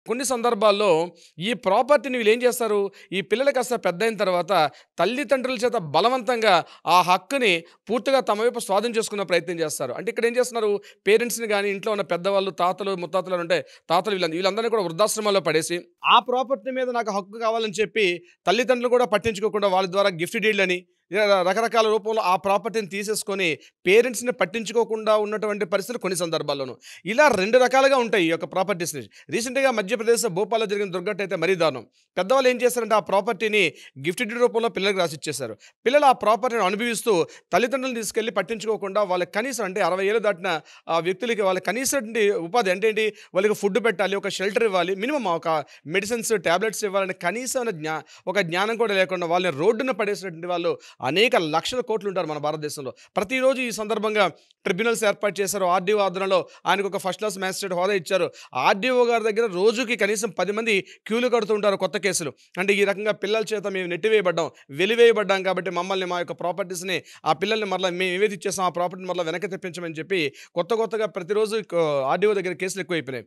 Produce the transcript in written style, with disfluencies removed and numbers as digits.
కొన్ని సందర్భాల్లో ఈ ప్రాపర్టీని వీళ్ళేం చేస్తారు, ఈ పిల్లలు కాస్త పెద్దయిన తర్వాత తల్లిదండ్రుల చేత బలవంతంగా ఆ హక్కుని పూర్తిగా తమ వైపు స్వాధీనం చేసుకునే ప్రయత్నం చేస్తారు. అంటే ఇక్కడేం చేస్తున్నారు, పేరెంట్స్‌ని గాని, ఇంట్లో ఉన్న పెద్దవాళ్ళు, తాతలు, ముత్తాతలు ఉంటే తాతలు వీళ్ళందరిని కూడా వృద్ధాశ్రమాల్లో పడేసి, ఆ ప్రాపర్టీ మీద నాకు హక్కు కావాలని చెప్పి తల్లిదండ్రులు కూడా పట్టించుకోకుండా వాళ్ళ ద్వారా గిఫ్ట్ డీడ్‌లని ఇలా రకరకాల రూపంలో ఆ ప్రాపర్టీని తీసేసుకొని పేరెంట్స్‌ని పట్టించుకోకుండా ఉన్నటువంటి పరిస్థితులు కొన్ని సందర్భాల్లోను. ఇలా 2 రకాలుగా ఉంటాయి ఈ యొక్క ప్రాపర్టీస్‌ని. రీసెంట్‌గా మధ్యప్రదేశ్ భోపాల్‌లో జరిగిన దుర్ఘటన అయితే మరీ దారుణం. పెద్దవాళ్ళు ఏం చేశారంటే ఆ ప్రాపర్టీని గిఫ్ట్ డీడ్ రూపంలో పిల్లలకి రాసిచ్చేశారు. పిల్లలు ఆ ప్రాపర్టీని అనుభవిస్తూ తల్లిదండ్రులను తీసుకెళ్ళి పట్టించుకోకుండా వాళ్ళకి కనీసం అంటే 60 ఏళ్ళు దాటిన ఆ వ్యక్తులకి వాళ్ళకి కనీసంటి ఉపాధి అంటే ఏంటి? వాళ్ళకి ఫుడ్ పెట్టాలి, ఒక షెల్టర్ ఇవ్వాలి, మినిమమ్ ఒక మెడిసిన్స్, టాబ్లెట్స్ ఇవ్వాలని కనీసమైన ఒక జ్ఞానం కూడా లేకుండా వాళ్ళని రోడ్డున పడేసినటువంటి వాళ్ళు అనేక లక్షల కోట్లు ఉంటారు మన భారతదేశంలో. ప్రతిరోజు ఈ సందర్భంగా ట్రిబ్యునల్స్ ఏర్పాటు చేశారు. ఆర్‌డీఓ ఆధ్వర్యంలో ఆయనకు ఒక ఫస్ట్ క్లాస్ మ్యాజిస్ట్రేట్ హోదా ఇచ్చారు. ఆర్‌డీఓ గారి దగ్గర రోజుకి కనీసం 10 మంది క్యూలు కడుతూ ఉంటారు కొత్త కేసులు. అంటే ఈ రకంగా పిల్లల చేత మేము నెట్టివేయబడ్డాం, వెలివేయబడ్డాం కాబట్టి మమ్మల్ని మా యొక్క ప్రాపర్టీస్‌ని ఆ పిల్లల్ని మరలా మేము ఏవైతే ఇచ్చేసామో ఆ ప్రాపర్టీని మరలా వెనక్కి తెప్పించమని చెప్పి కొత్తగా ప్రతిరోజు ఆర్‌డీఓ దగ్గర కేసులు ఎక్కువైపోయినాయి.